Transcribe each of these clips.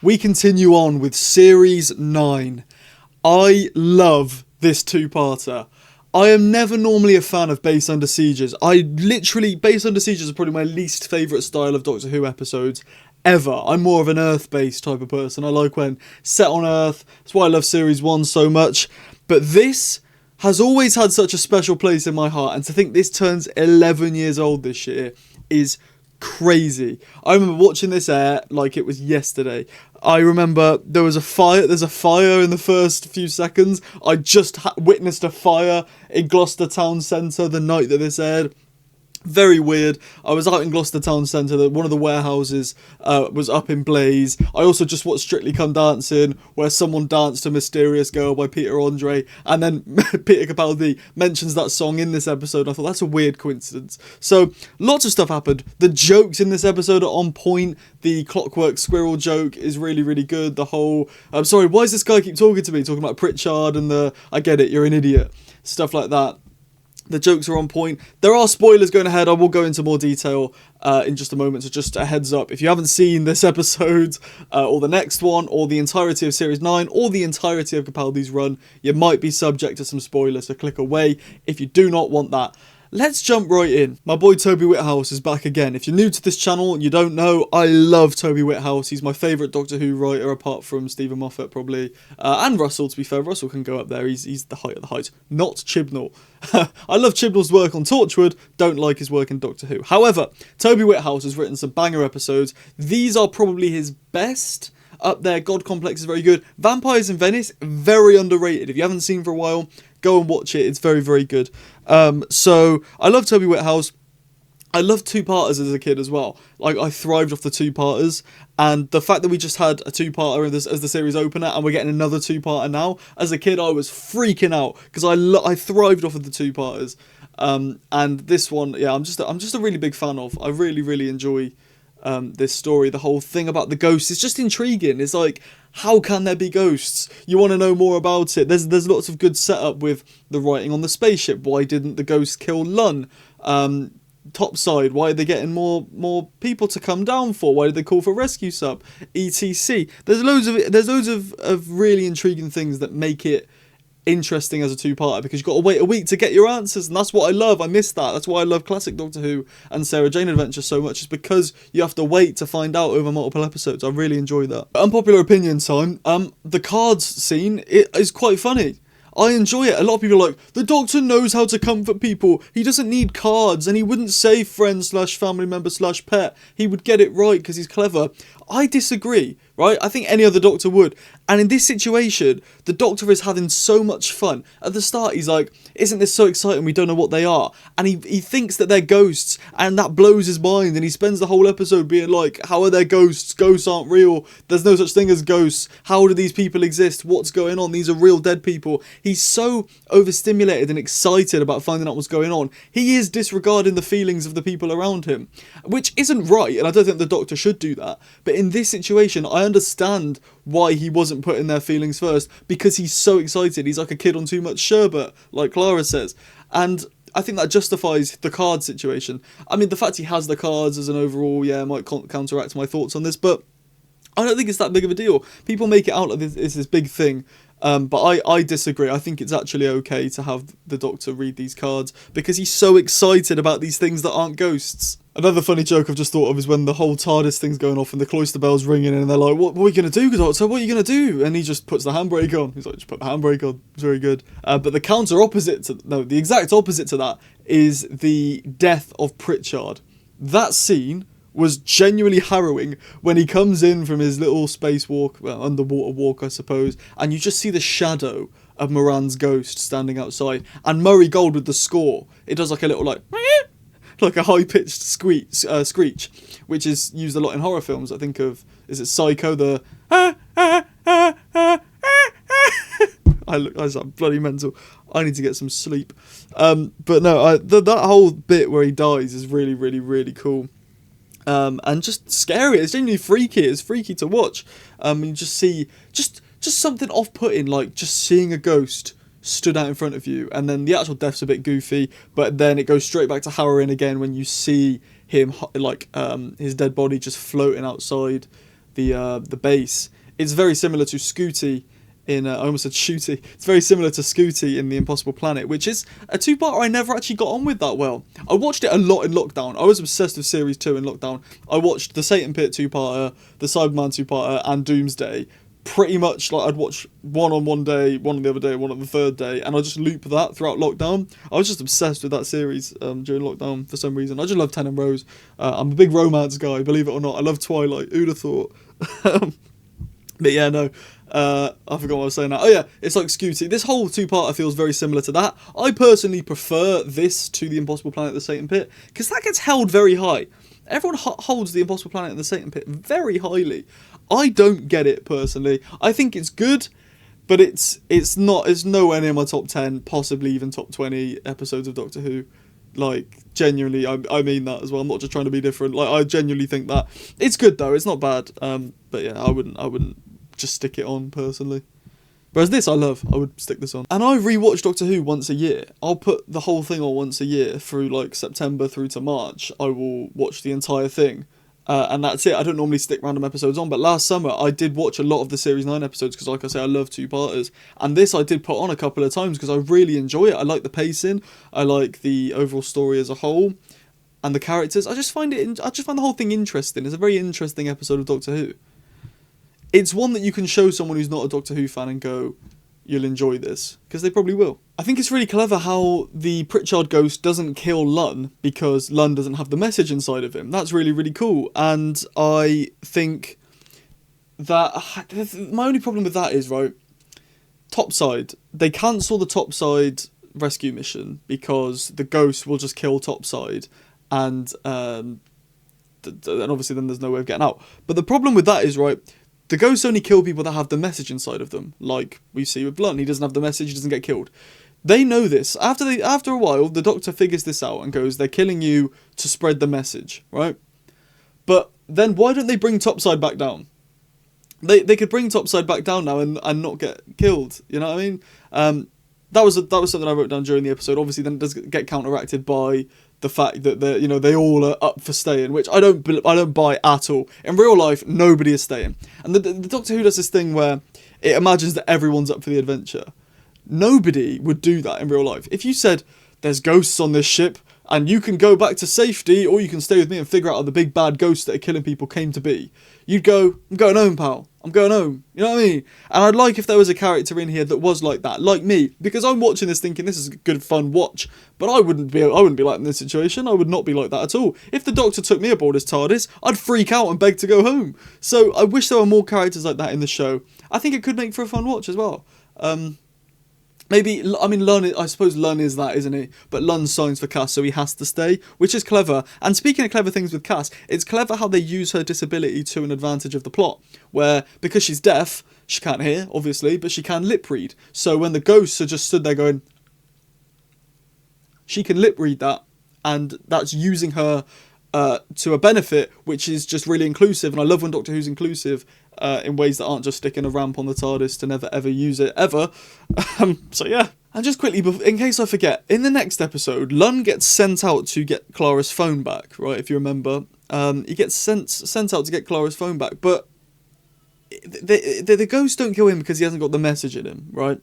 we continue on with Series 9. I love this two-parter. I am never normally a fan of Base Under Sieges. Base Under Sieges is probably my least favourite style of Doctor Who episodes ever. I'm more of an Earth-based type of person. I like when set on Earth. That's why I love Series 1 so much. But this has always had such a special place in my heart, and to think this turns 11 years old this year is crazy. I remember watching this air like it was yesterday. I remember there's a fire in the first few seconds. I just witnessed a fire in Gloucester Town Centre the night that this aired. Very weird. I was out in Gloucester Town Centre, one of the warehouses was up in blaze. I also just watched Strictly Come Dancing, where someone danced to Mysterious Girl by Peter Andre, and then Peter Capaldi mentions that song in this episode. I thought that's a weird coincidence. So, lots of stuff happened. The jokes in this episode are on point. The Clockwork Squirrel joke is really, really good. The whole, I'm sorry, why does this guy keep talking to me? Talking about Pritchard and I get it, you're an idiot. Stuff like that. The jokes are on point. There are spoilers going ahead. I will go into more detail in just a moment. So just a heads up. If you haven't seen this episode or the next one or the entirety of Series 9 or the entirety of Capaldi's run, you might be subject to some spoilers. So click away if you do not want that. Let's jump right in. My boy Toby Whithouse is back again. If you're new to this channel and you don't know, I love Toby Whithouse. He's my favourite Doctor Who writer, apart from Stephen Moffat probably. And Russell, to be fair. Russell can go up there. He's the height of the height. Not Chibnall. I love Chibnall's work on Torchwood. Don't like his work in Doctor Who. However, Toby Whithouse has written some banger episodes. These are probably his best. Up there, God Complex is very good. Vampires in Venice, very underrated. If you haven't seen for a while, go and watch it. It's very, very good. So I love Toby Whithouse. I loved two-parters as a kid as well. Like, I thrived off the two-parters, and the fact that we just had a two-parter as the series opener, and we're getting another two-parter now. As a kid, I was freaking out because I thrived off of the two-parters. And this one, yeah, I'm just a really big fan of. I really, really enjoy this story. The whole thing about the ghosts is just intriguing. It's like, how can there be ghosts? You want to know more about it. There's lots of good setup with the writing on the spaceship. Why didn't the ghosts kill Lun? Topside, why are they getting more people to come down for? Why did they call for rescue sub? ETC. There's loads of really intriguing things that make it interesting as a two-parter, because you've got to wait a week to get your answers, and that's what I love. I miss that. That's why I love classic Doctor Who and Sarah Jane Adventure so much, is because you have to wait to find out over multiple episodes. I really enjoy that. Unpopular opinion time. The cards scene, it is quite funny. I enjoy it. A lot of people are like, the Doctor knows how to comfort people. He doesn't need cards, and he wouldn't say friend/family member/pet. He would get it right because he's clever. I disagree, right? I think any other Doctor would. And in this situation, the Doctor is having so much fun. At the start, he's like, isn't this so exciting? We don't know what they are. And he thinks that they're ghosts, and that blows his mind. And he spends the whole episode being like, how are there ghosts? Ghosts aren't real. There's no such thing as ghosts. How do these people exist? What's going on? These are real dead people. He's so overstimulated and excited about finding out what's going on. He is disregarding the feelings of the people around him, which isn't right. And I don't think the Doctor should do that. But in this situation, I understand why he wasn't putting their feelings first, because he's so excited. He's like a kid on too much sherbet, like Clara says. And I think that justifies the card situation. I mean, the fact he has the cards as an overall, yeah, might counteract my thoughts on this, but I don't think it's that big of a deal. People make it out like this big thing. But I disagree. I think it's actually okay to have the Doctor read these cards, because he's so excited about these things that aren't ghosts. Another funny joke I've just thought of is when the whole TARDIS thing's going off and the cloister bell's ringing, and they're like, what are we going to do, Doctor? What are you going to do? And he just puts the handbrake on. He's like, just put the handbrake on. It's very good. But the exact opposite to that is the death of Pritchard. That scene was genuinely harrowing when he comes in from his little spacewalk, well, underwater walk, I suppose, and you just see the shadow of Moran's ghost standing outside, and Murray Gold with the score. It does like a little like a high-pitched screech, which is used a lot in horror films. I think of, is it Psycho, I sound bloody mental. I need to get some sleep. But no, that whole bit where he dies is really, really, really cool. And just scary. It's genuinely freaky. It's freaky to watch. You just see just something off-putting, like just seeing a ghost stood out in front of you, and then the actual death's a bit goofy, but then it goes straight back to harrowing again when you see him, like his dead body just floating outside the base. It's very similar to Scooty in I almost said Shooty. It's very similar to Scooty in The Impossible Planet, which is a two-parter I never actually got on with that well. I watched it a lot in lockdown. I was obsessed with Series 2 in lockdown. I watched the Satan Pit two-parter, the Cyberman two-parter, and Doomsday. Pretty much like I'd watch one on one day, one on the other day, one on the third day, and I just loop that throughout lockdown. I was just obsessed with that series during lockdown for some reason. I just love Ten and Rose. I'm a big romance guy, believe it or not. I love Twilight. Who'd have thought? But yeah, no. I forgot what I was saying now. Oh yeah, it's like Scooty. This whole two-parter feels very similar to that. I personally prefer this to The Impossible Planet, the Satan Pit, because that gets held very high. Everyone holds The Impossible Planet and the Satan Pit very highly. I don't get it personally. I think it's good, but it's nowhere near my top 10, possibly even top 20 episodes of Doctor Who. Like, genuinely, I mean that as well. I'm not just trying to be different. Like, I genuinely think that it's good though. It's not bad. But yeah, I wouldn't just stick it on personally. Whereas this I love. I would stick this on. And I rewatch Doctor Who once a year. I'll put the whole thing on once a year through like September through to March. I will watch the entire thing. And that's it. I don't normally stick random episodes on, but last summer I did watch a lot of the Series 9 episodes because, like I say, I love two-parters. And this I did put on a couple of times because I really enjoy it. I like the pacing. I like the overall story as a whole. And the characters. I just find the whole thing interesting. It's a very interesting episode of Doctor Who. It's one that you can show someone who's not a Doctor Who fan and go, you'll enjoy this, because they probably will. I think it's really clever how the Pritchard ghost doesn't kill Lun because Lun doesn't have the message inside of him. That's really, really cool. And I think that my only problem with that is, right, Topside. They cancel the Topside rescue mission because the ghost will just kill Topside, and obviously then there's no way of getting out. But the problem with that is, right, the ghosts only kill people that have the message inside of them, like we see with Blunt. He doesn't have the message, he doesn't get killed. They know this. After a while, the Doctor figures this out and goes, they're killing you to spread the message, right? But then why don't they bring Topside back down? They could bring Topside back down now and not get killed, you know what I mean? That was something I wrote down during the episode. Obviously, then it does get counteracted by the fact that they all are up for staying, which I don't buy at all. In real life, nobody is staying, and the Doctor Who does this thing where it imagines that everyone's up for the adventure. Nobody would do that in real life. If you said there's ghosts on this ship and you can go back to safety, or you can stay with me and figure out how the big bad ghosts that are killing people came to be, you'd go, I'm going home, pal. I'm going home. You know what I mean? And I'd like if there was a character in here that was like that, like me, because I'm watching this thinking this is a good fun watch, but I wouldn't be like in this situation. I would not be like that at all. If the Doctor took me aboard his TARDIS, I'd freak out and beg to go home. So I wish there were more characters like that in the show. I think it could make for a fun watch as well. Maybe, I mean, I suppose Lun is that, isn't he? But Lun signs for Cass, so he has to stay, which is clever. And speaking of clever things with Cass, it's clever how they use her disability to an advantage of the plot, where, because she's deaf, she can't hear, obviously, but she can lip read. So when the ghosts are just stood there going, she can lip read that, and that's using her to a benefit, which is just really inclusive. And I love when Doctor Who's inclusive in ways that aren't just sticking a ramp on the TARDIS to never ever use it ever. So yeah. And just quickly, in case I forget, in the next episode, Lun gets sent out to get Clara's phone back, right? If you remember, he gets sent out to get Clara's phone back, but the ghosts don't kill him because he hasn't got the message in him, right?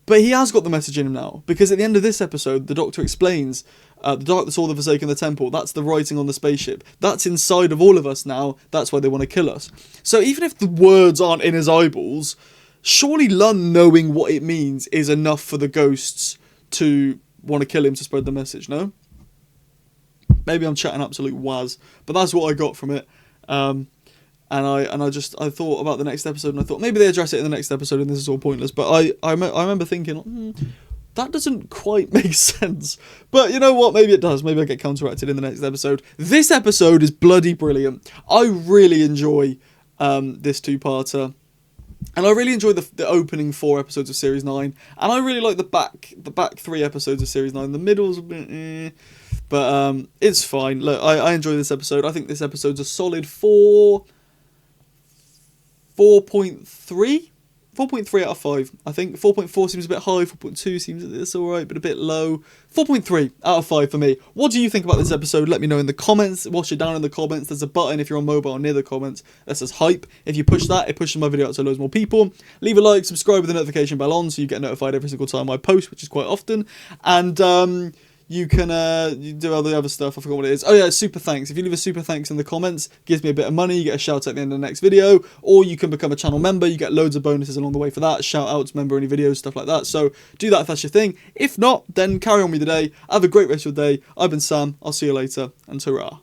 But he has got the message in him now, because at the end of this episode, the Doctor explains, the dark that saw the Forsaken the Temple, that's the writing on the spaceship. That's inside of all of us now, that's why they want to kill us. So even if the words aren't in his eyeballs, surely Lun knowing what it means is enough for the ghosts to want to kill him to spread the message, no? Maybe I'm chatting absolute waz, but that's what I got from it. And I thought about the next episode, and I thought maybe they address it in the next episode and this is all pointless. But I remember thinking, that doesn't quite make sense. But you know what? Maybe it does. Maybe I get counteracted in the next episode. This episode is bloody brilliant. I really enjoy this two-parter. And I really enjoy the opening 4 episodes of Series 9. And I really like the back 3 episodes of Series 9. The middle's a bit but it's fine. Look, I enjoy this episode. I think this episode's a solid 4.3. 4.3 out of 5. I think 4.4 seems a bit high, 4.2 seems it's alright, but a bit low. 4.3 out of 5 for me. What do you think about this episode? Let me know in the comments. Watch it down in the comments. There's a button if you're on mobile near the comments that says hype. If you push that, it pushes my video out to loads more people. Leave a like, subscribe with the notification bell on so you get notified every single time I post, which is quite often. And you can you do all the other stuff. I forgot what it is. Oh yeah, super thanks. If you leave a super thanks in the comments, gives me a bit of money. You get a shout out at the end of the next video. Or you can become a channel member. You get loads of bonuses along the way for that. Shout outs, member any videos, stuff like that. So do that if that's your thing. If not, then carry on with the day. Have a great rest of your day. I've been Sam. I'll see you later. And ta-ra.